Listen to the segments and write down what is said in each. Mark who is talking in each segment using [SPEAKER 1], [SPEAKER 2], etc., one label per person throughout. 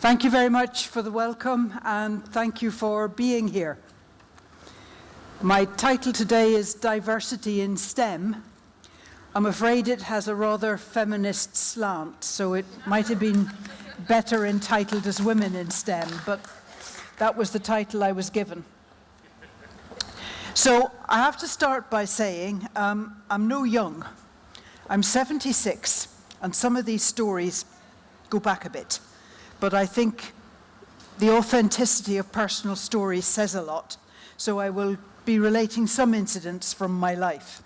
[SPEAKER 1] Thank you very much for the welcome, and thank you for being here. My title today is Diversity in STEM. I'm afraid it has a rather feminist slant, so it might have been better entitled as Women in STEM, but that was the title I was given. So I have to start by saying I'm no young. I'm 76, and some of these stories go back a bit. But I think the authenticity of personal stories says a lot, so I will be relating some incidents from my life.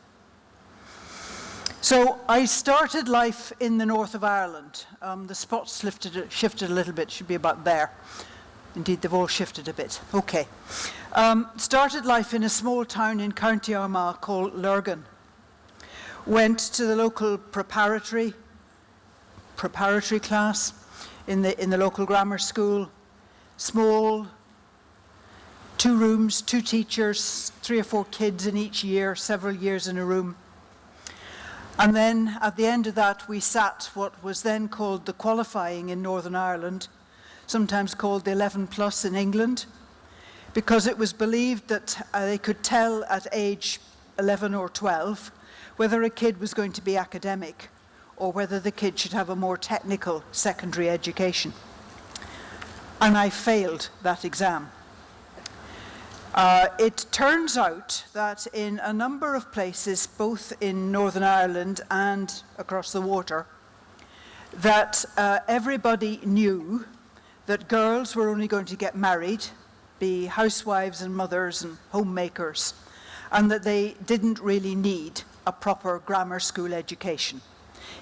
[SPEAKER 1] So I started life in the north of Ireland. The spots shifted a little bit, should be about there. Indeed, they've all shifted a bit. Okay. Started life in a small town in County Armagh called Lurgan. Went to the local preparatory class in the local grammar school. Small, 2 rooms, 2 teachers, 3 or 4 kids in each year, several years in a room. And then at the end of that, we sat what was then called the qualifying in Northern Ireland, sometimes called the 11+ in England, because it was believed that they could tell at age 11 or 12 whether a kid was going to be academic or whether the kid should have a more technical secondary education. And I failed that exam. It turns out that in a number of places, both in Northern Ireland and across the water, that everybody knew that girls were only going to get married, be housewives and mothers and homemakers, and that they didn't really need a proper grammar school education.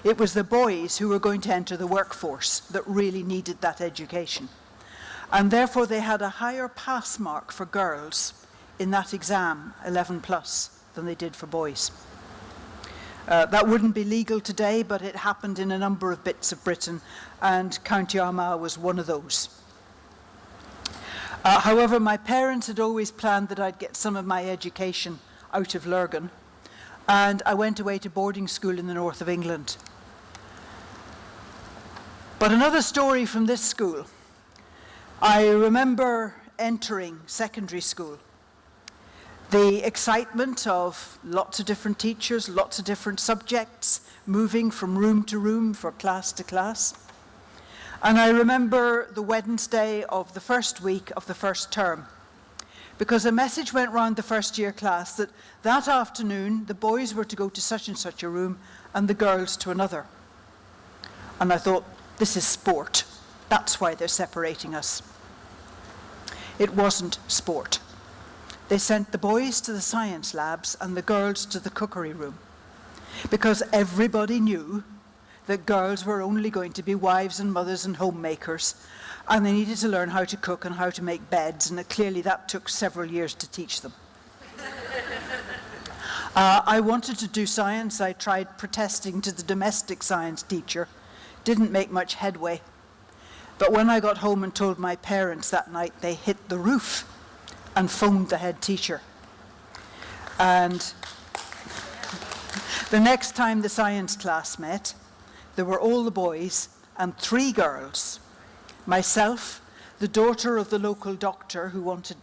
[SPEAKER 1] It was the boys who were going to enter the workforce that really needed that education. And therefore they had a higher pass mark for girls in that exam, 11+, than they did for boys. That wouldn't be legal today, but it happened in a number of bits of Britain, and County Armagh was one of those. However, my parents had always planned that I'd get some of my education out of Lurgan, and I went away to boarding school in the north of England. But another story from this school. I remember entering secondary school. The excitement of lots of different teachers, lots of different subjects, moving from room to room, for class to class. And I remember the Wednesday of the first week of the first term, because a message went round the first year class that that afternoon the boys were to go to such and such a room and the girls to another. And I thought, this is sport. That's why they're separating us. It wasn't sport. They sent the boys to the science labs and the girls to the cookery room, because everybody knew that girls were only going to be wives and mothers and homemakers, and they needed to learn how to cook and how to make beds, and clearly that took several years to teach them. I wanted to do science. I tried protesting to the domestic science teacher. Didn't make much headway. But when I got home and told my parents that night, they hit the roof and phoned the head teacher. And the next time the science class met, there were all the boys and 3 girls. Myself, the daughter of the local doctor who wanted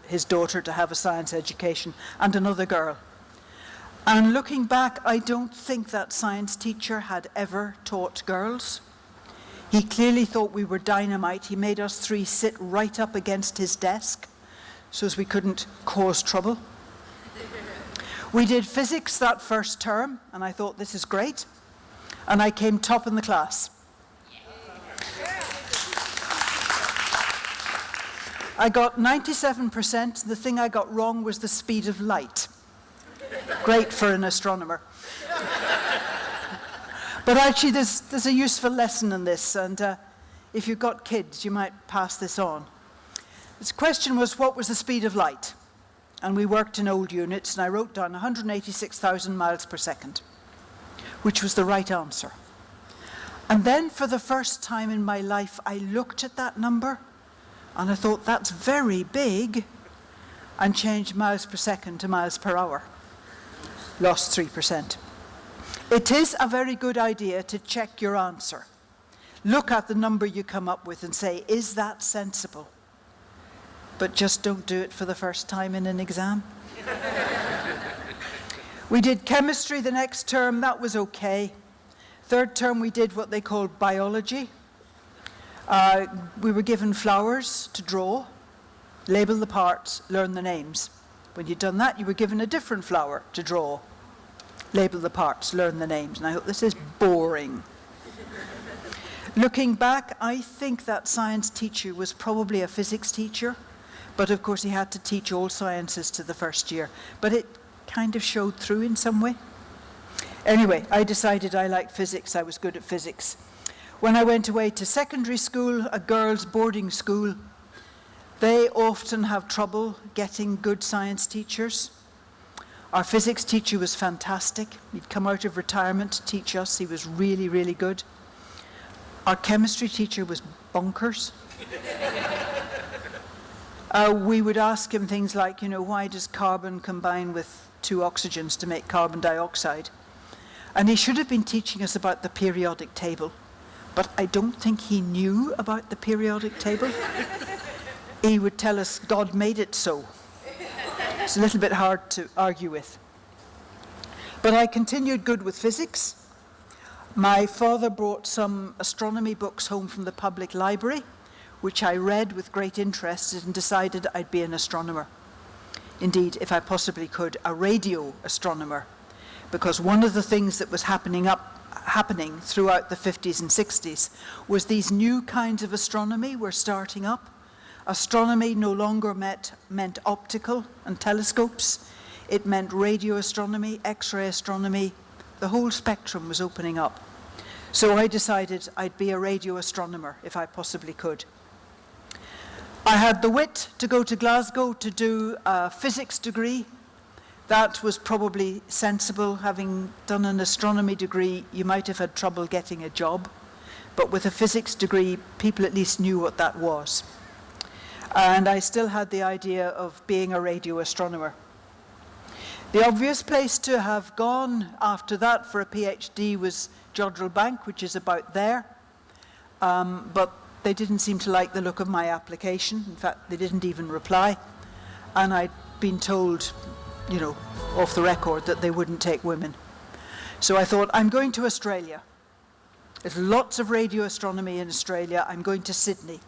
[SPEAKER 1] his daughter to have a science education, and another girl. And looking back, I don't think that science teacher had ever taught girls. He clearly thought we were dynamite. He made us 3 sit right up against his desk so as we couldn't cause trouble. We did physics that first term, and I thought, this is great. And I came top in the class. I got 97%. The thing I got wrong was the speed of light. Great for an astronomer. But actually, there's a useful lesson in this, and if you've got kids, you might pass this on. This question was, what was the speed of light? And we worked in old units, and I wrote down 186,000 miles per second, which was the right answer. And then, for the first time in my life, I looked at that number, and I thought, that's very big, and changed miles per second to miles per hour. Lost 3%. It is a very good idea to check your answer. look at the number you come up with and say, is that sensible? But just don't do it for the first time in an exam. We did chemistry the next term. That was okay. Third term, we did what they called biology. We were given flowers to draw, label the parts, learn the names. When you'd done that, you were given a different flower to draw, label the parts, learn the names. And I thought, this is boring. Looking back, I think that science teacher was probably a physics teacher, but of course he had to teach all sciences to the first year. But it kind of showed through in some way. Anyway, I decided I liked physics. I was good at physics. When I went away to secondary school, a girls' boarding school, they often have trouble getting good science teachers. Our physics teacher was fantastic. He'd come out of retirement to teach us. He was really, really good. Our chemistry teacher was bonkers. We would ask him things like, why does carbon combine with 2 oxygens to make carbon dioxide? And he should have been teaching us about the periodic table. But I don't think he knew about the periodic table. He would tell us God made it so. It's a little bit hard to argue with. But I continued good with physics. My father brought some astronomy books home from the public library, which I read with great interest and decided I'd be an astronomer. Indeed, if I possibly could, a radio astronomer, because one of the things that was happening throughout the 50s and 60s was these new kinds of astronomy were starting up. Astronomy no longer meant optical and telescopes. It meant radio astronomy, X-ray astronomy. The whole spectrum was opening up. So I decided I'd be a radio astronomer if I possibly could. I had the wit to go to Glasgow to do a physics degree. That was probably sensible. Having done an astronomy degree, you might have had trouble getting a job. But with a physics degree, people at least knew what that was. And I still had the idea of being a radio astronomer. The obvious place to have gone after that for a PhD was Jodrell Bank, which is about there. But they didn't seem to like the look of my application. In fact, they didn't even reply. And I'd been told, off the record, that they wouldn't take women. So I thought, I'm going to Australia. There's lots of radio astronomy in Australia. I'm going to Sydney.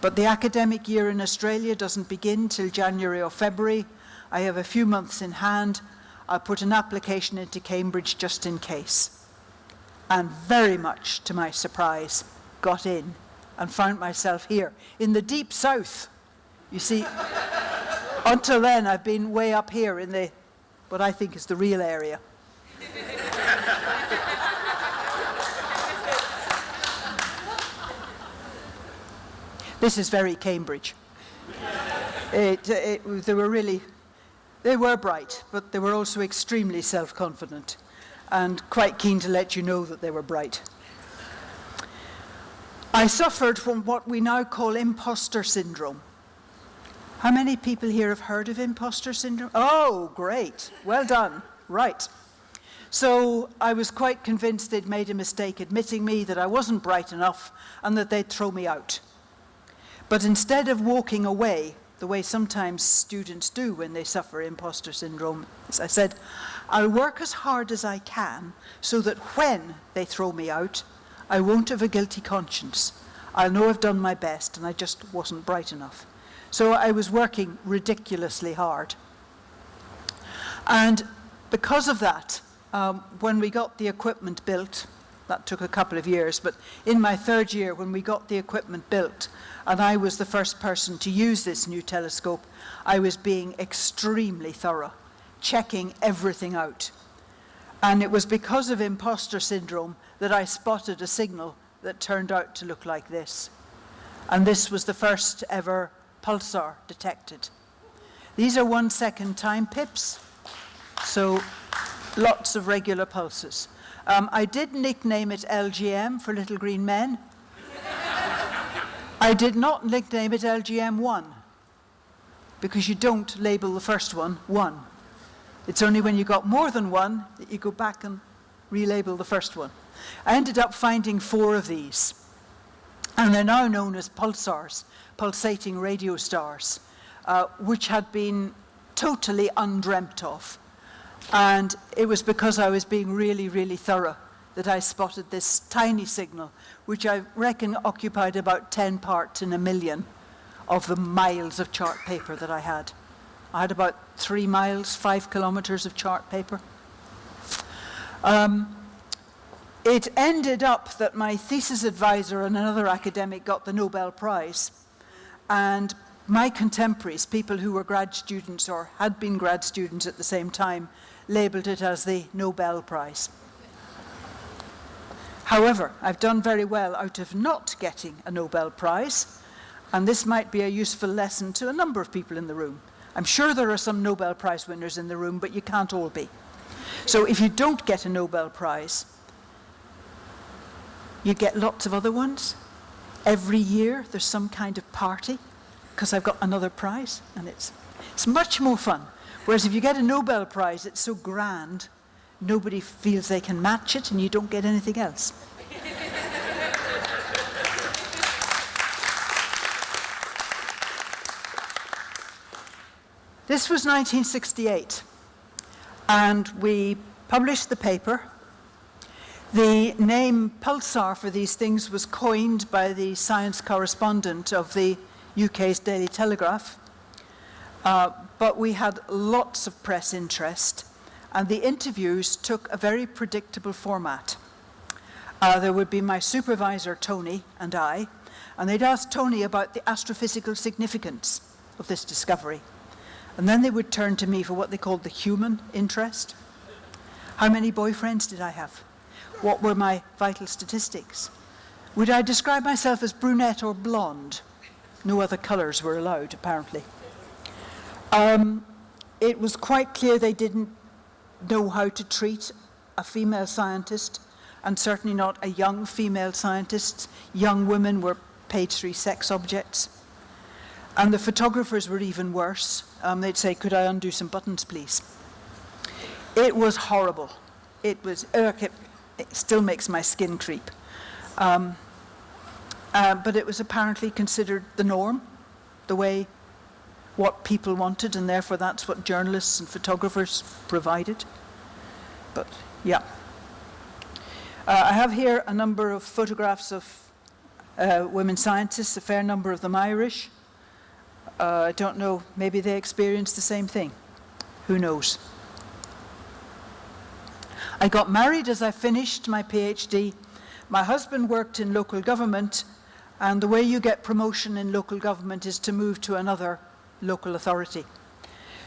[SPEAKER 1] But the academic year in Australia doesn't begin till January or February. I have a few months in hand. I'll put an application into Cambridge just in case. And very much to my surprise, got in and found myself here in the deep south. You see, until then I've been way up here in what I think is the real area. This is very Cambridge. They were bright, but they were also extremely self-confident and quite keen to let you know that they were bright. I suffered from what we now call imposter syndrome. How many people here have heard of imposter syndrome? Oh, great. Well done. Right. So I was quite convinced they'd made a mistake admitting me, that I wasn't bright enough, and that they'd throw me out. But instead of walking away, the way sometimes students do when they suffer imposter syndrome, as I said, I'll work as hard as I can so that when they throw me out, I won't have a guilty conscience. I'll know I've done my best and I just wasn't bright enough. So I was working ridiculously hard. And because of that, when we got the equipment built, that took a couple of years, but in my third year when we got the equipment built, and I was the first person to use this new telescope, I was being extremely thorough, checking everything out. And it was because of imposter syndrome that I spotted a signal that turned out to look like this. And this was the first ever pulsar detected. These are 1 second time pips, so lots of regular pulses. I did nickname it LGM for Little Green Men. I did not nickname it LGM1, because you don't label the first one 1. It's only when you got more than one that you go back and relabel the first one. I ended up finding 4 of these, and they're now known as pulsars, pulsating radio stars, which had been totally undreamt of. And it was because I was being really, really thorough that I spotted this tiny signal, which I reckon occupied about 10 parts in a million of the miles of chart paper that I had. I had about 3 miles, 5 kilometers of chart paper. It ended up that my thesis advisor and another academic got the Nobel Prize, and my contemporaries, people who were grad students or had been grad students at the same time, labeled it as the Nobel Prize. However, I've done very well out of not getting a Nobel Prize, and this might be a useful lesson to a number of people in the room. I'm sure there are some Nobel Prize winners in the room, but you can't all be. So if you don't get a Nobel Prize, you get lots of other ones. Every year there's some kind of party, because I've got another prize, and it's much more fun. Whereas if you get a Nobel Prize, it's so grand, nobody feels they can match it, and you don't get anything else. This was 1968, and we published the paper. The name pulsar for these things was coined by the science correspondent of the UK's Daily Telegraph, but we had lots of press interest, and the interviews took a very predictable format. There would be my supervisor, Tony, and I, and they'd ask Tony about the astrophysical significance of this discovery. And then they would turn to me for what they called the human interest. How many boyfriends did I have? What were my vital statistics? Would I describe myself as brunette or blonde? No other colors were allowed, apparently. It was quite clear they didn't know how to treat a female scientist, and certainly not a young female scientist. Young women were page 3 sex objects. And the photographers were even worse. They'd say, "Could I undo some buttons, please?" It was horrible. It still makes my skin creep. But it was apparently considered the norm, the way what people wanted, and therefore that's what journalists and photographers provided. But yeah. I have here a number of photographs of women scientists, a fair number of them Irish. I don't know, maybe they experienced the same thing. Who knows? I got married as I finished my PhD. My husband worked in local government, and the way you get promotion in local government is to move to another local authority.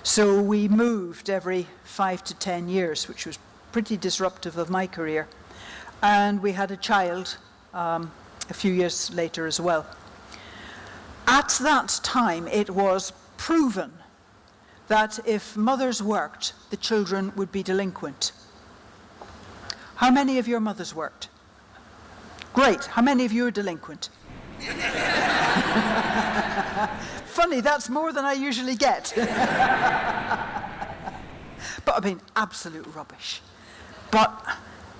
[SPEAKER 1] So we moved every 5 to 10 years, which was pretty disruptive of my career. And we had a child a few years later as well. At that time, it was proven that if mothers worked, the children would be delinquent. How many of your mothers worked? Great. How many of you are delinquent? Funny, that's more than I usually get. But I mean, absolute rubbish. But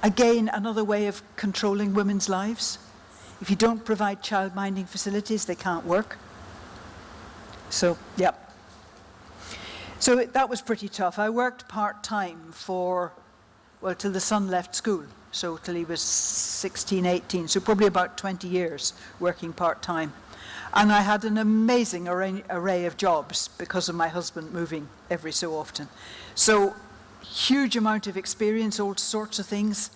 [SPEAKER 1] again, another way of controlling women's lives. If you don't provide child-minding facilities, they can't work. So, yeah. So that was pretty tough. I worked part-time till the son left school. So till he was 16, 18. So probably about 20 years working part-time. And I had an amazing array of jobs because of my husband moving every so often. So huge amount of experience, all sorts of things.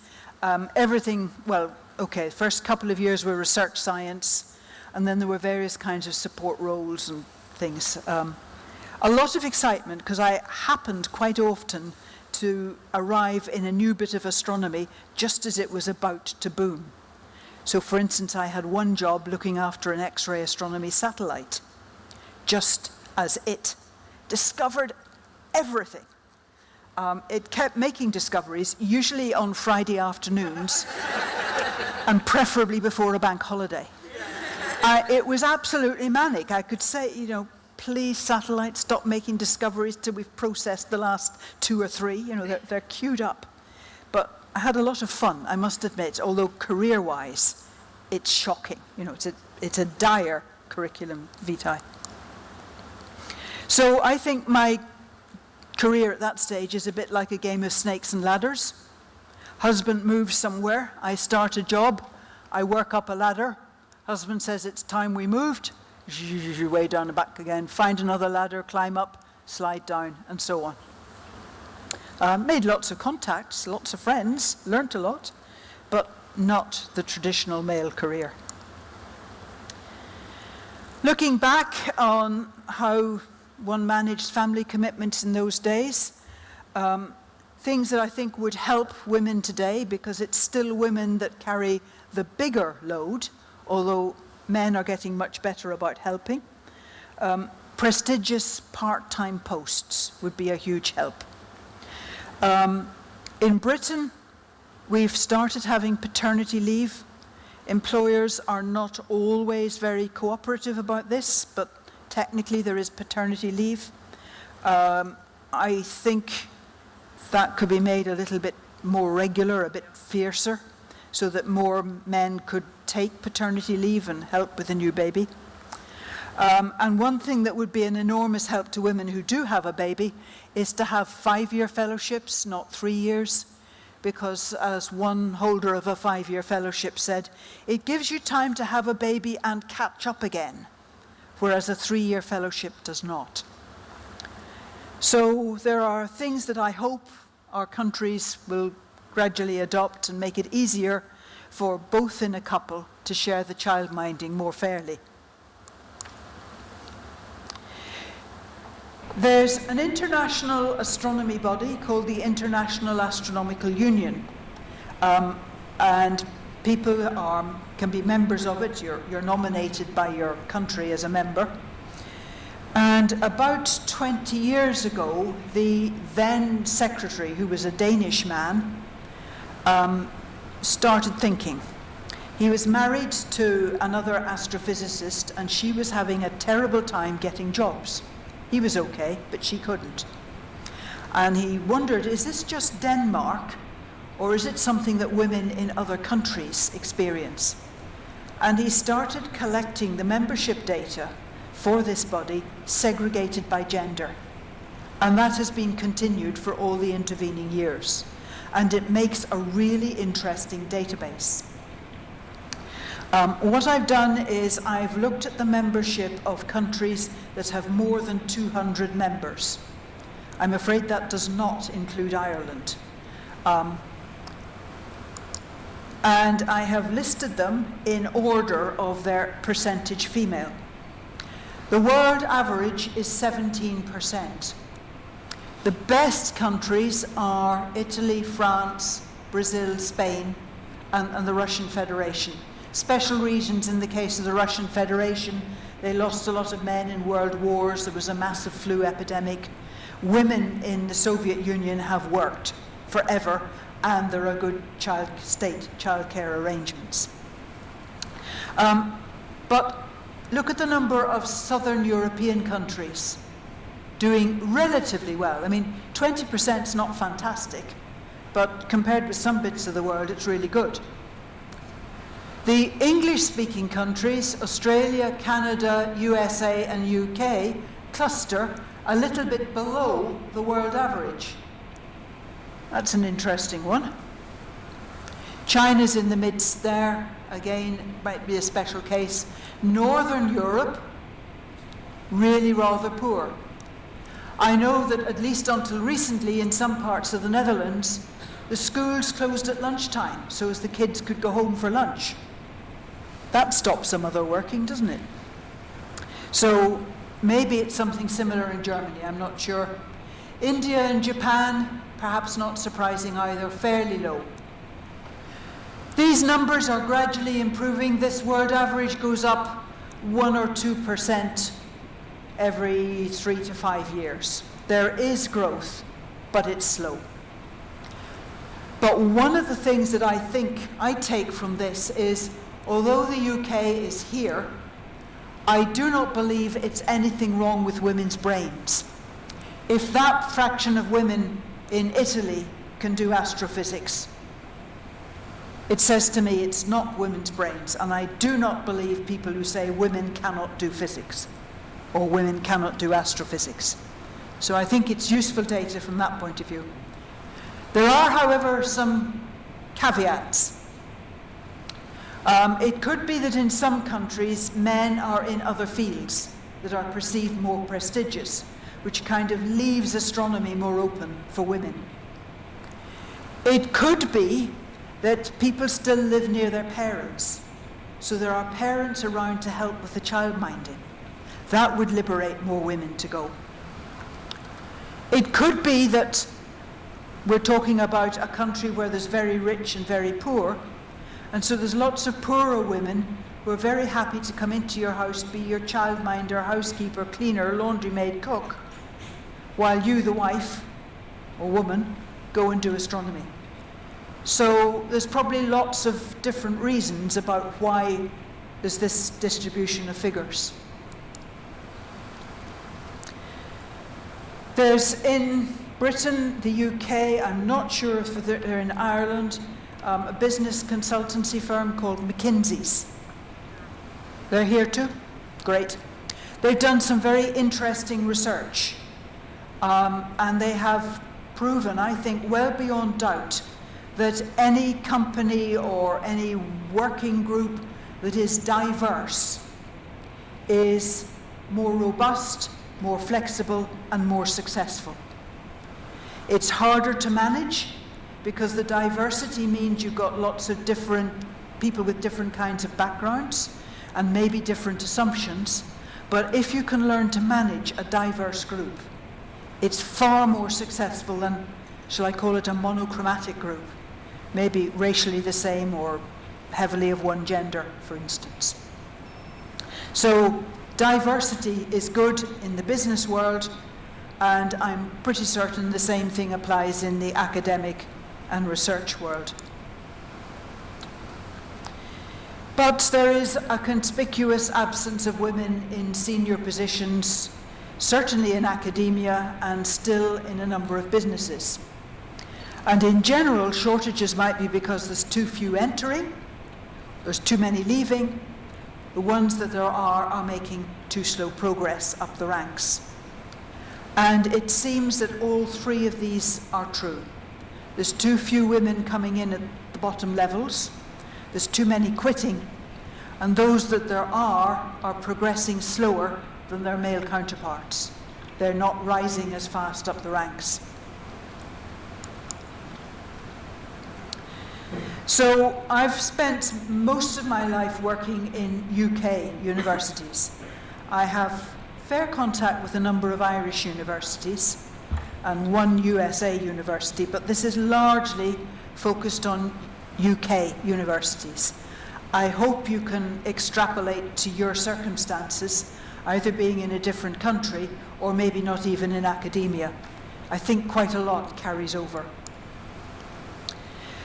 [SPEAKER 1] Everything, the first couple of years were research science, and then there were various kinds of support roles and things. A lot of excitement, because I happened quite often to arrive in a new bit of astronomy just as it was about to boom. So for instance, I had one job looking after an X-ray astronomy satellite, just as it discovered everything. It kept making discoveries, usually on Friday afternoons, and preferably before a bank holiday. It was absolutely manic. I could say, please, satellite, stop making discoveries till we've processed the last 2 or 3. They're queued up. But I had a lot of fun, I must admit, although career-wise, it's shocking. You know, it's a dire curriculum vitae. So I think my career at that stage is a bit like a game of snakes and ladders. Husband moves somewhere, I start a job, I work up a ladder. Husband says it's time we moved, way down the back again, find another ladder, climb up, slide down, and so on. Made lots of contacts, lots of friends, learnt a lot, but not the traditional male career. Looking back on how one managed family commitments in those days, things that I think would help women today, because it's still women that carry the bigger load, although men are getting much better about helping. Prestigious part-time posts would be a huge help. In Britain, we've started having paternity leave. Employers are not always very cooperative about this, but technically there is paternity leave. I think that could be made a little bit more regular, a bit fiercer, so that more men could take paternity leave and help with a new baby. And one thing that would be an enormous help to women who do have a baby is to have 5-year fellowships, not 3 years, because as one holder of a 5-year fellowship said, it gives you time to have a baby and catch up again, whereas a 3-year fellowship does not. So there are things that I hope our countries will gradually adopt and make it easier for both in a couple to share the childminding more fairly. There's an international astronomy body called the International Astronomical Union, and people can be members of it. You're nominated by your country as a member. And about 20 years ago, the then secretary, who was a Danish man, started thinking. He was married to another astrophysicist, and she was having a terrible time getting jobs. He was okay, but she couldn't. And he wondered, is this just Denmark, or is it something that women in other countries experience? And he started collecting the membership data for this body, segregated by gender. And that has been continued for all the intervening years. And it makes a really interesting database. What I've done is I've looked at the membership of countries that have more than 200 members. I'm afraid that does not include Ireland. And I have listed them in order of their percentage female. The world average is 17%. The best countries are Italy, France, Brazil, Spain, and the Russian Federation. Special regions in the case of the Russian Federation. They lost a lot of men in world wars. There was a massive flu epidemic. Women in the Soviet Union have worked forever, and there are good childcare arrangements. But look at the number of southern European countries doing relatively well. I mean, 20% is not fantastic, but compared with some bits of the world, it's really good. The English-speaking countries, Australia, Canada, USA, and UK, cluster a little bit below the world average. That's an interesting one. China's in the midst there. Again, might be a special case. Northern Europe, really rather poor. I know that at least until recently in some parts of the Netherlands, the schools closed at lunchtime so as the kids could go home for lunch. That stops some other working, doesn't it? So maybe it's something similar in Germany, I'm not sure. India and Japan, perhaps not surprising either, fairly low. These numbers are gradually improving. This world average goes up 1 or 2% every 3 to 5 years. There is growth, but it's slow. But one of the things that I think I take from this is, although the UK is here, I do not believe it's anything wrong with women's brains. If that fraction of women in Italy can do astrophysics. It says to me it's not women's brains, and I do not believe people who say women cannot do physics or women cannot do astrophysics. So I think it's useful data from that point of view. There are, however, some caveats. It could be that in some countries men are in other fields that are perceived more prestigious, which kind of leaves astronomy more open for women. It could be that people still live near their parents, so there are parents around to help with the childminding. That would liberate more women to go. It could be that we're talking about a country where there's very rich and very poor, and so there's lots of poorer women who are very happy to come into your house, be your childminder, housekeeper, cleaner, laundry maid, cook, while you, the wife or woman, go and do astronomy. So there's probably lots of different reasons about why there's this distribution of figures. There's in Britain, the UK, I'm not sure if they're in Ireland, a business consultancy firm called McKinsey's. They're here too? Great. They've done some very interesting research, and they have proven, I think, well beyond doubt, that any company or any working group that is diverse is more robust, more flexible, and more successful. It's harder to manage because the diversity means you've got lots of different people with different kinds of backgrounds and maybe different assumptions. But if you can learn to manage a diverse group, it's far more successful than, shall I call it, a monochromatic group. Maybe racially the same or heavily of one gender, for instance. So diversity is good in the business world, and I'm pretty certain the same thing applies in the academic and research world. But there is a conspicuous absence of women in senior positions, certainly in academia and still in a number of businesses. And in general, shortages might be because there's too few entering, there's too many leaving, the ones that there are making too slow progress up the ranks. And it seems that all three of these are true. There's too few women coming in at the bottom levels, there's too many quitting, and those that there are progressing slower than their male counterparts. They're not rising as fast up the ranks. So I've spent most of my life working in UK universities. I have fair contact with a number of Irish universities and one USA university, but this is largely focused on UK universities. I hope you can extrapolate to your circumstances, either being in a different country or maybe not even in academia. I think quite a lot carries over.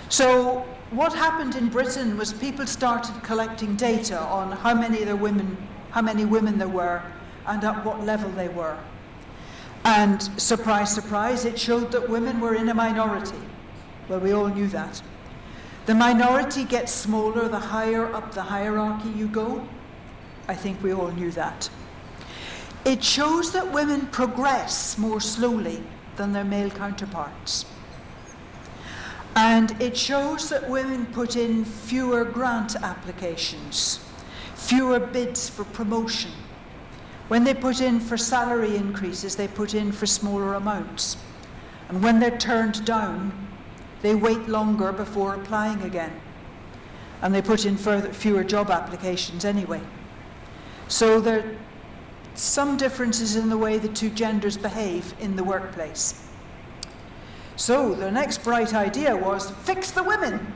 [SPEAKER 1] So what happened in Britain was people started collecting data on how many women there were and at what level they were. And surprise, surprise, it showed that women were in a minority. Well, we all knew that. The minority gets smaller the higher up the hierarchy you go. I think we all knew that. It shows that women progress more slowly than their male counterparts. And it shows that women put in fewer grant applications, fewer bids for promotion. When they put in for salary increases, they put in for smaller amounts. And when they're turned down, they wait longer before applying again. And they put in fewer job applications anyway. So there are some differences in the way the two genders behave in the workplace. So the next bright idea was fix the women.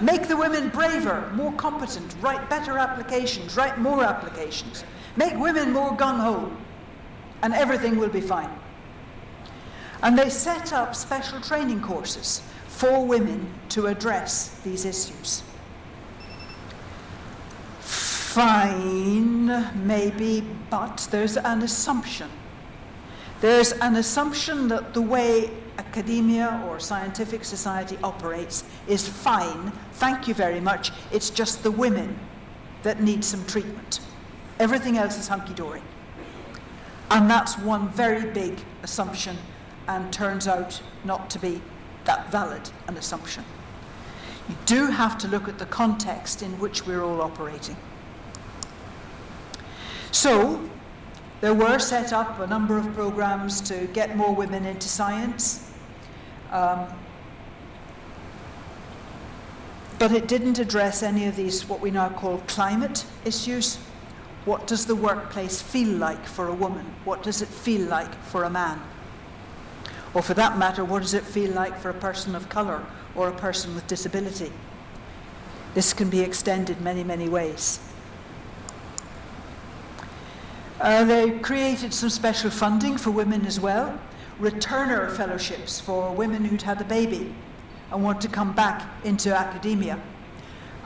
[SPEAKER 1] Make the women braver, more competent, write better applications, write more applications. Make women more gung-ho, and everything will be fine. And they set up special training courses for women to address these issues. Fine, maybe, but there's an assumption. There's an assumption that the way academia or scientific society operates is fine, thank you very much, it's just the women that need some treatment. Everything else is hunky-dory. And that's one very big assumption, and turns out not to be that valid an assumption. You do have to look at the context in which we're all operating. So, there were set up a number of programs to get more women into science, but it didn't address any of these, what we now call climate issues. What does the workplace feel like for a woman? What does it feel like for a man? Or for that matter, what does it feel like for a person of colour or a person with disability? This can be extended many, many ways. They created some special funding for women as well, returner fellowships for women who'd had a baby and want to come back into academia.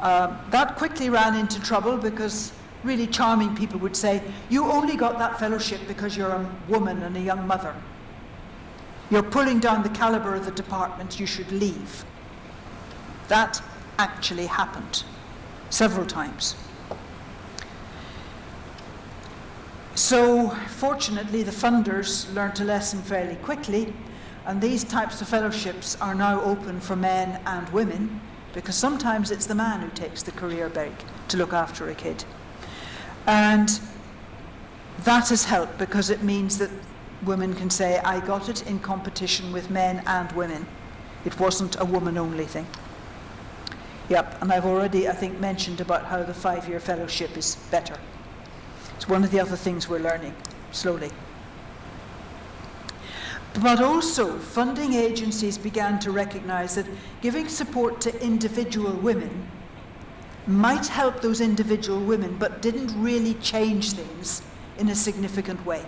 [SPEAKER 1] That quickly ran into trouble because really charming people would say, you only got that fellowship because you're a woman and a young mother. You're pulling down the calibre of the department, you should leave. That actually happened several times. So, fortunately, the funders learned a lesson fairly quickly, and these types of fellowships are now open for men and women, because sometimes it's the man who takes the career break to look after a kid. And that has helped because it means that women can say, I got it in competition with men and women. It wasn't a woman-only thing. Yep, and I've already, I think, mentioned about how the 5-year fellowship is better. It's one of the other things we're learning, slowly. But also, funding agencies began to recognize that giving support to individual women might help those individual women, but didn't really change things in a significant way.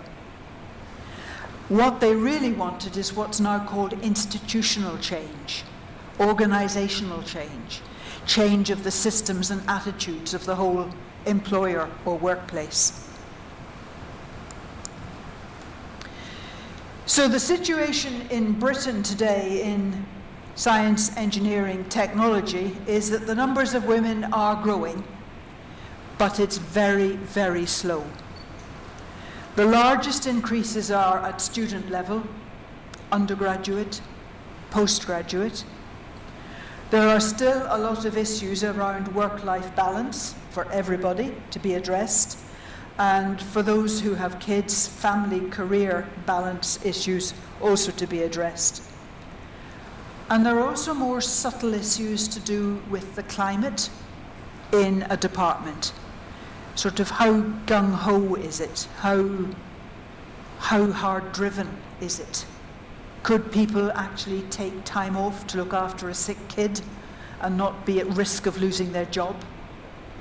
[SPEAKER 1] What they really wanted is what's now called institutional change, organizational change, change of the systems and attitudes of the whole employer or workplace. So the situation in Britain today in science, engineering, technology is that the numbers of women are growing, but it's very, very slow. The largest increases are at student level, undergraduate, postgraduate. There are still a lot of issues around work-life balance for everybody to be addressed, and for those who have kids, family-career balance issues also to be addressed. And there are also more subtle issues to do with the climate in a department. Sort of how gung-ho is it? How hard-driven is it? Could people actually take time off to look after a sick kid and not be at risk of losing their job?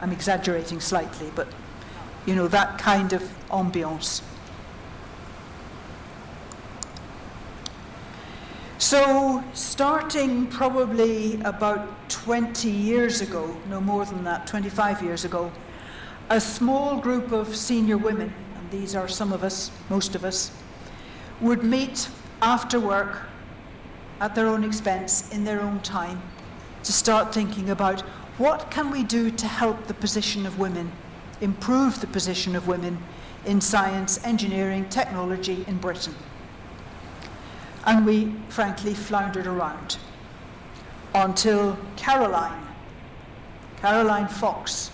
[SPEAKER 1] I'm exaggerating slightly, but you know, that kind of ambiance. So, starting probably about 20 years ago, no more than that, 25 years ago, a small group of senior women, and these are some of us, most of us, would meet after work at their own expense, in their own time, to start thinking about what can we do to help the position of women, improve the position of women in science, engineering, technology in Britain. And we, frankly, floundered around until Caroline Fox,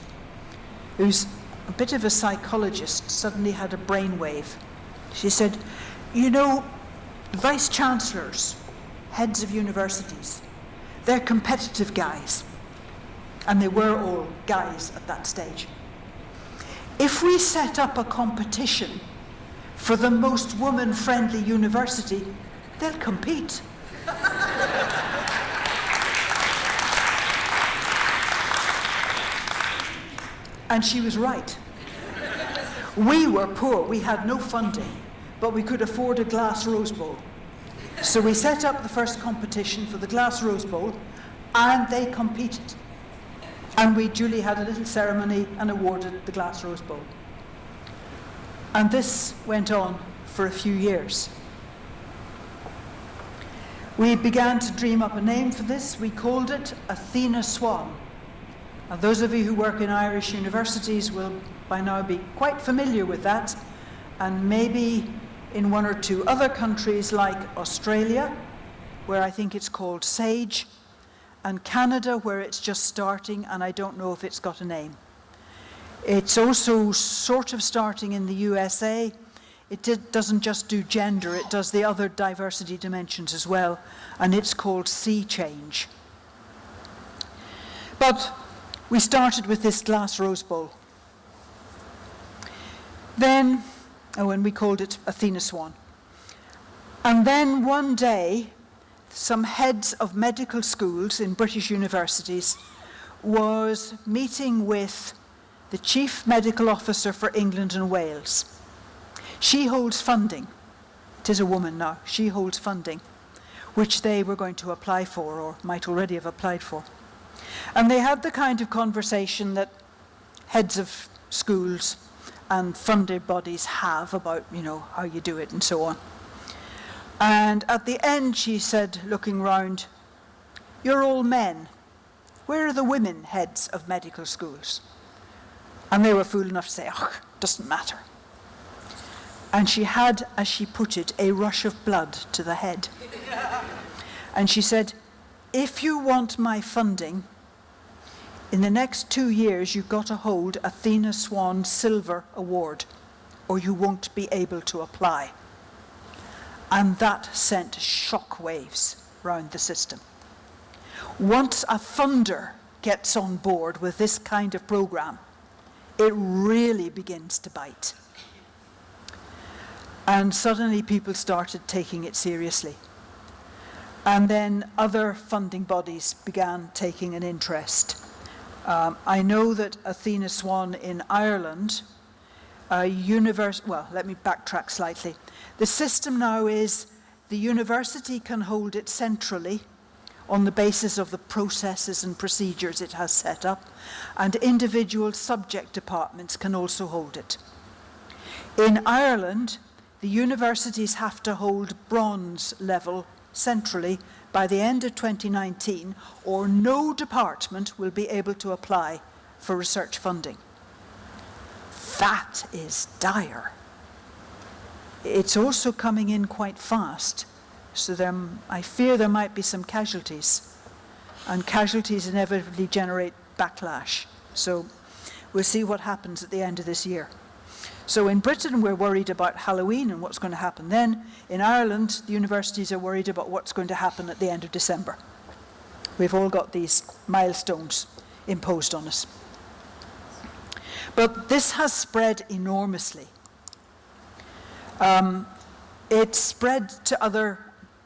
[SPEAKER 1] who's a bit of a psychologist, suddenly had a brainwave. She said, you know, vice-chancellors, heads of universities, they're competitive guys. And they were all guys at that stage. If we set up a competition for the most woman-friendly university, they'll compete. And she was right. We were poor, we had no funding, but we could afford a glass rose bowl. So we set up the first competition for the glass rose bowl, and they competed. And we duly had a little ceremony and awarded the glass rose bowl. And this went on for a few years. We began to dream up a name for this. We called it Athena SWAN. Now, those of you who work in Irish universities will by now be quite familiar with that, and maybe in one or two other countries like Australia, where I think it's called SAGE, and Canada, where it's just starting, and I don't know if it's got a name. It's also sort of starting in the USA. It doesn't just do gender, it does the other diversity dimensions as well, and it's called Sea Change. But we started with this glass rose bowl. Then, and we called it Athena SWAN. And then one day, some heads of medical schools in British universities was meeting with the Chief Medical Officer for England and Wales. She holds funding. It is a woman now. She holds funding, which they were going to apply for, or might already have applied for. And they had the kind of conversation that heads of schools and funded bodies have about, how you do it and so on. And at the end, she said, looking round, "You're all men. Where are the women heads of medical schools?" And they were fool enough to say, "Oh, doesn't matter." And she had, as she put it, a rush of blood to the head. And she said, "If you want my funding, in the next 2 years, you've got to hold Athena SWAN Silver Award, or you won't be able to apply." And that sent shockwaves round the system. Once a funder gets on board with this kind of program, it really begins to bite. And suddenly people started taking it seriously. And then other funding bodies began taking an interest. I know that Athena SWAN in Ireland, let me backtrack slightly. The system now is the university can hold it centrally on the basis of the processes and procedures it has set up, and individual subject departments can also hold it. In Ireland, the universities have to hold bronze level centrally by the end of 2019, or no department will be able to apply for research funding. That is dire. It's also coming in quite fast, so I fear there might be some casualties, and casualties inevitably generate backlash. So we'll see what happens at the end of this year. So in Britain, we're worried about Halloween and what's going to happen then. In Ireland, the universities are worried about what's going to happen at the end of December. We've all got these milestones imposed on us. But this has spread enormously. It's spread to other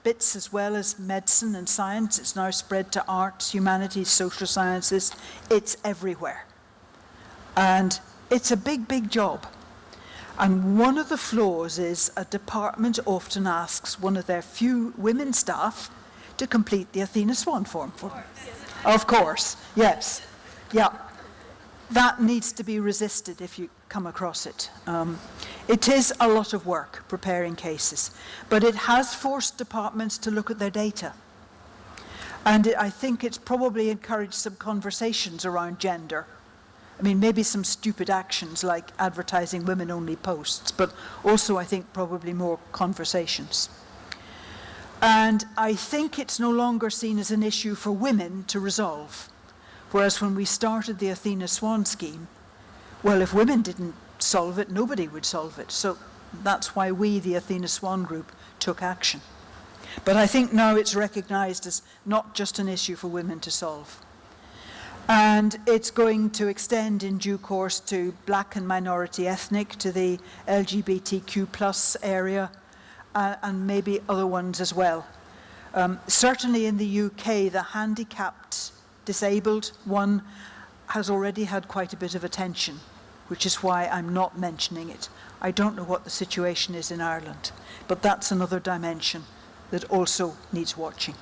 [SPEAKER 1] bits as well as medicine and science. It's now spread to arts, humanities, social sciences. It's everywhere. And it's a big, big job. And one of the flaws is a department often asks one of their few women staff to complete the Athena SWAN form for them. Of course, yes. Yeah. That needs to be resisted if you come across it. It is a lot of work preparing cases, but it has forced departments to look at their data. And I think it's probably encouraged some conversations around gender. I mean, maybe some stupid actions like advertising women-only posts, but also I think probably more conversations. And I think it's no longer seen as an issue for women to resolve. Whereas when we started the Athena SWAN scheme, well, if women didn't solve it, nobody would solve it. So that's why we, the Athena SWAN group, took action. But I think now it's recognized as not just an issue for women to solve. And it's going to extend in due course to black and minority ethnic, to the LGBTQ+ area, and maybe other ones as well. Certainly in the UK, the handicapped, disabled one has already had quite a bit of attention, which is why I'm not mentioning it. I don't know what the situation is in Ireland, but that's another dimension that also needs watching.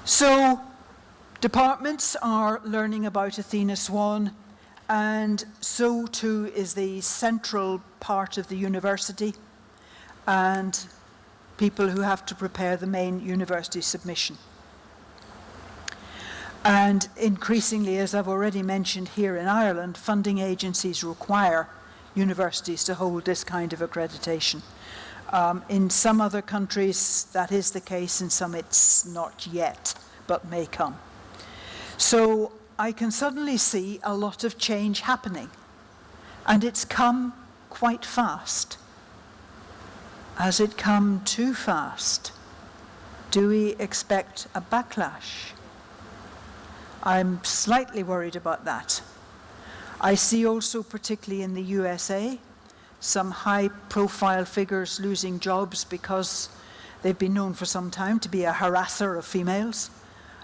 [SPEAKER 1] So departments are learning about Athena SWAN, and so too is the central part of the university. and people who have to prepare the main university submission. And increasingly, as I've already mentioned here in Ireland, funding agencies require universities to hold this kind of accreditation. In some other countries, that is the case. In some, it's not yet, but may come. So I can suddenly see a lot of change happening, and it's come quite fast. Has it come too fast? Do we expect a backlash? I'm slightly worried about that. I see also, particularly in the USA, some high-profile figures losing jobs because they've been known for some time to be a harasser of females,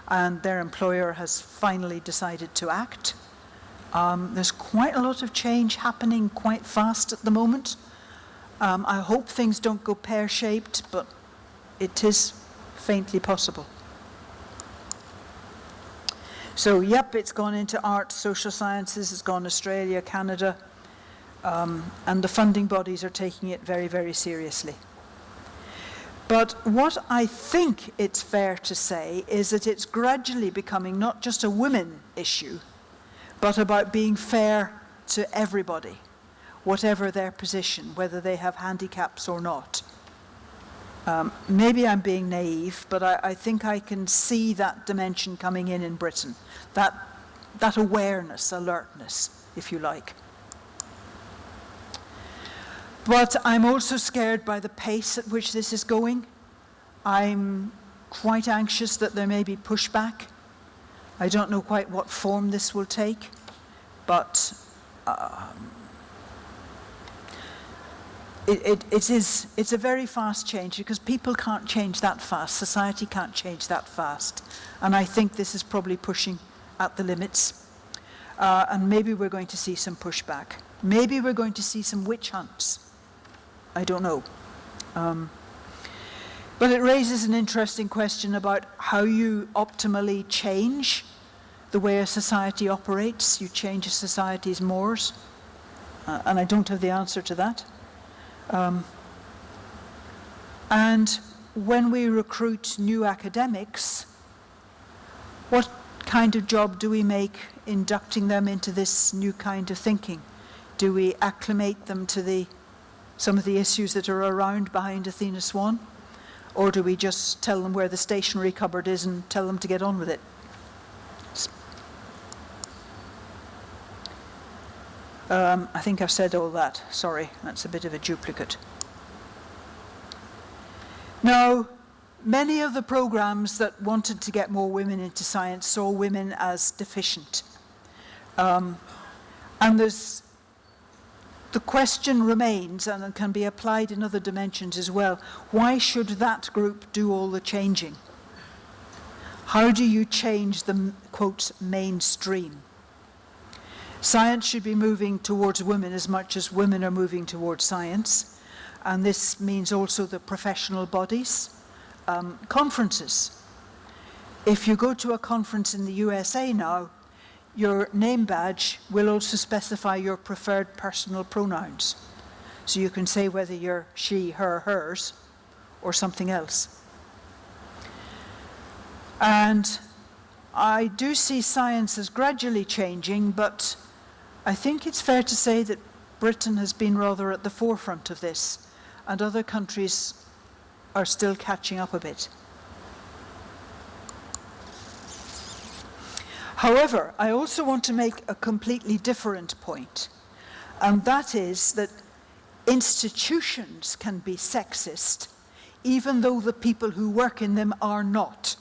[SPEAKER 1] and their employer has finally decided to act. There's quite a lot of change happening quite fast at the moment. I hope things don't go pear-shaped, but it is faintly possible. So, yep, it's gone into art, social sciences, it's gone Australia, Canada, and the funding bodies are taking it very, very seriously. But what I think it's fair to say is that it's gradually becoming not just a women issue, but about being fair to everybody, whatever their position, whether they have handicaps or not. Maybe I'm being naive, but I think I can see that dimension coming in Britain, that awareness, alertness, if you like. But I'm also scared by the pace at which this is going. I'm quite anxious that there may be pushback. I don't know quite what form this will take, but it's a very fast change, because people can't change that fast, society can't change that fast, and I think this is probably pushing at the limits, and maybe we're going to see some pushback. Maybe we're going to see some witch hunts. I don't know. But it raises an interesting question about how you optimally change the way a society operates. You change a society's mores, and I don't have the answer to that. And when we recruit new academics, what kind of job do we make inducting them into this new kind of thinking? Do we acclimate them to some of the issues that are around behind Athena SWAN? Or do we just tell them where the stationery cupboard is and tell them to get on with it? I think I've said all that. Sorry, that's a bit of a duplicate. Now, many of the programs that wanted to get more women into science saw women as deficient. And the question remains, and it can be applied in other dimensions as well, why should that group do all the changing? How do you change the, quote, mainstream? Science should be moving towards women as much as women are moving towards science. And this means also the professional bodies. Conferences. If you go to a conference in the USA now, your name badge will also specify your preferred personal pronouns. So you can say whether you're she, her, hers, or something else. And I do see science as gradually changing, but I think it's fair to say that Britain has been rather at the forefront of this, and other countries are still catching up a bit. However, I also want to make a completely different point, and that is that institutions can be sexist, even though the people who work in them are not.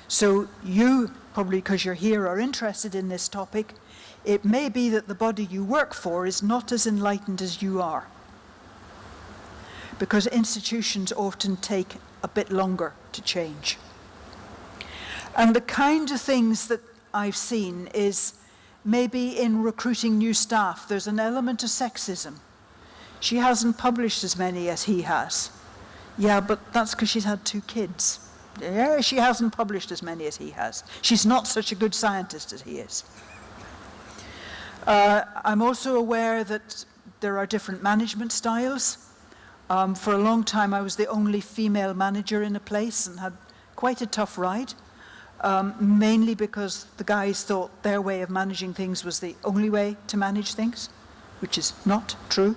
[SPEAKER 1] So you, probably because you're here, are interested in this topic. It may be that the body you work for is not as enlightened as you are, because institutions often take a bit longer to change. And the kind of things that I've seen is maybe in recruiting new staff, there's an element of sexism. She hasn't published as many as he has. Yeah, but that's because she's had 2 kids. Yeah, she hasn't published as many as he has. She's not such a good scientist as he is. I'm also aware that there are different management styles. For a long time, I was the only female manager in a place and had quite a tough ride, mainly because the guys thought their way of managing things was the only way to manage things, which is not true.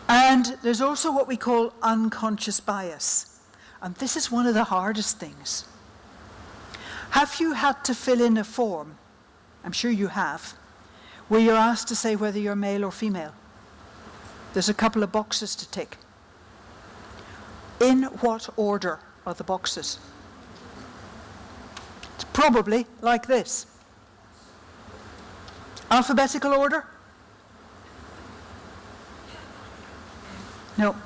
[SPEAKER 1] And there's also what we call unconscious bias. And this is one of the hardest things. Have you had to fill in a form, I'm sure you have, where you're asked to say whether you're male or female? There's a couple of boxes to tick. In what order are the boxes? It's probably like this. Alphabetical order? No.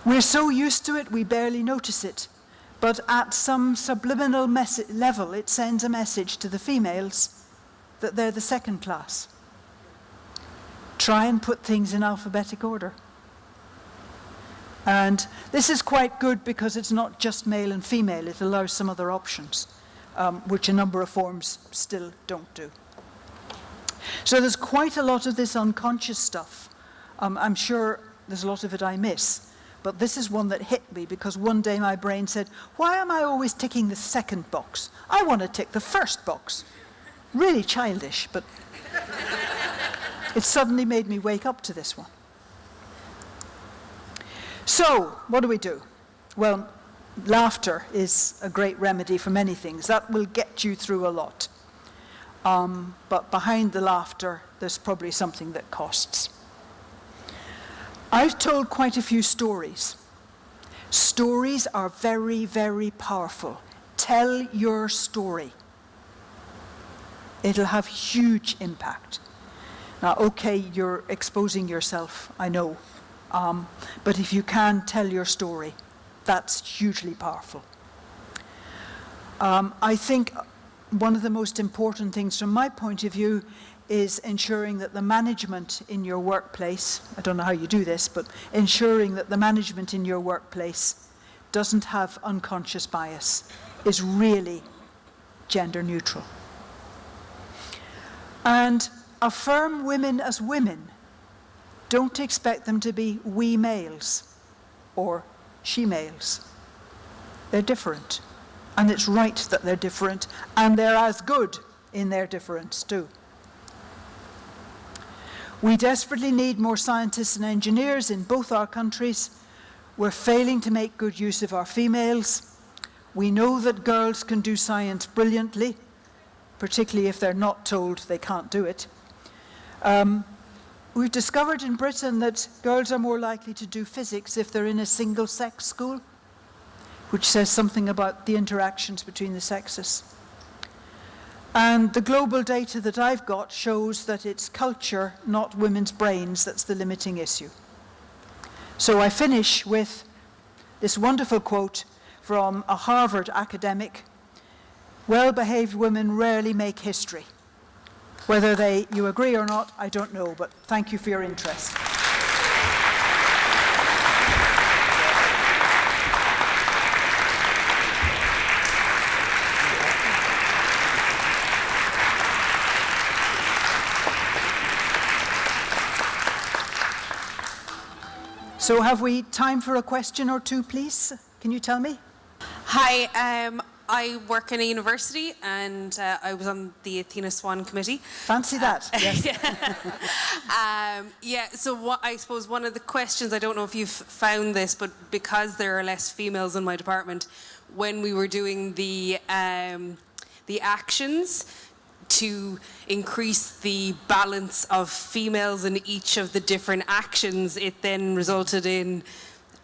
[SPEAKER 1] We're so used to it, we barely notice it. But at some subliminal level, it sends a message to the females that they're the second class. Try and put things in alphabetic order. And this is quite good because it's not just male and female, it allows some other options, which a number of forms still don't do. So there's quite a lot of this unconscious stuff. I'm sure there's a lot of it I miss, but this is one that hit me because one day my brain said, why am I always ticking the second box? I want to tick the first box. Really childish, but it suddenly made me wake up to this one. So, what do we do? Well, laughter is a great remedy for many things. That will get you through a lot. But behind the laughter, there's probably something that costs. I've told quite a few stories. Stories are very, very powerful. Tell your story. It'll have huge impact. Now, okay, you're exposing yourself, I know. But if you can tell your story, that's hugely powerful. I think one of the most important things from my point of view is ensuring that the management in your workplace, I don't know how you do this, but ensuring that the management in your workplace doesn't have unconscious bias, is really gender neutral. And affirm women as women. Don't expect them to be we males or she males. They're different. And it's right that they're different, and they're as good in their difference too. We desperately need more scientists and engineers in both our countries. We're failing to make good use of our females. We know that girls can do science brilliantly, particularly if they're not told they can't do it. We've discovered in Britain that girls are more likely to do physics if they're in a single-sex school, which says something about the interactions between the sexes. And the global data that I've got shows that it's culture, not women's brains, that's the limiting issue. So I finish with this wonderful quote from a Harvard academic: well-behaved women rarely make history. Whether you agree or not, I don't know, but thank you for your interest. So have we time for a question or two, please? Can you tell me?
[SPEAKER 2] Hi, I work in a university and I was on the Athena SWAN committee.
[SPEAKER 1] Fancy that, yes.
[SPEAKER 2] So I suppose one of the questions, I don't know if you've found this, but because there are less females in my department, when we were doing the actions to increase the balance of females in each of the different actions, it then resulted in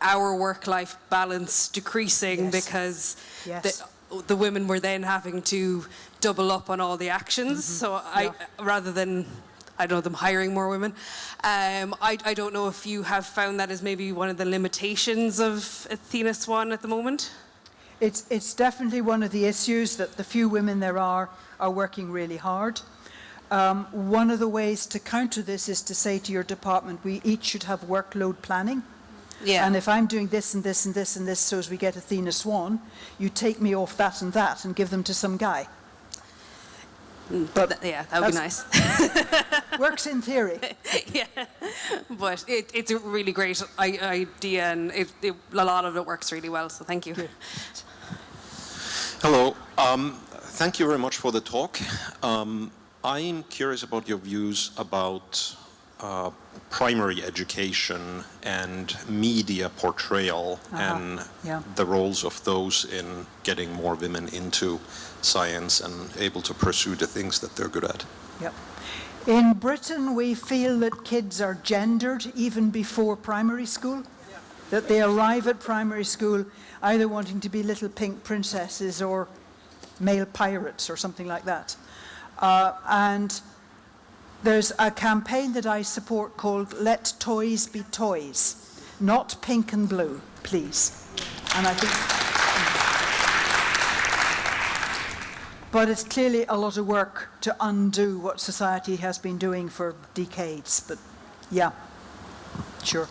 [SPEAKER 2] our work-life balance decreasing. Yes. Because the women were then having to double up on all the actions. Mm-hmm. So rather than, I don't know, them hiring more women, I don't know if you have found that as maybe one of the limitations of Athena SWAN at the moment?
[SPEAKER 1] It's definitely one of the issues that the few women there are working really hard. One of the ways to counter this is to say to your department, we each should have workload planning. Yeah. And if I'm doing this and this and this and this, so as we get Athena SWAN, you take me off that and that and give them to some guy. But
[SPEAKER 2] Yeah, that would be nice.
[SPEAKER 1] works in theory.
[SPEAKER 2] Yeah, but it's a really great idea, and a lot of it works really well, so thank you.
[SPEAKER 1] Good.
[SPEAKER 3] Hello. Thank you very much for the talk. I'm curious about your views about primary education and media portrayal and the roles of those in getting more women into science and able to pursue the things that they're good at.
[SPEAKER 1] Yep. In Britain, we feel that kids are gendered even before primary school, that they arrive at primary school either wanting to be little pink princesses or male pirates or something like that. And there's a campaign that I support called Let Toys Be Toys, not pink and blue, please. And I think, but it's clearly a lot of work to undo what society has been doing for decades. But yeah, sure.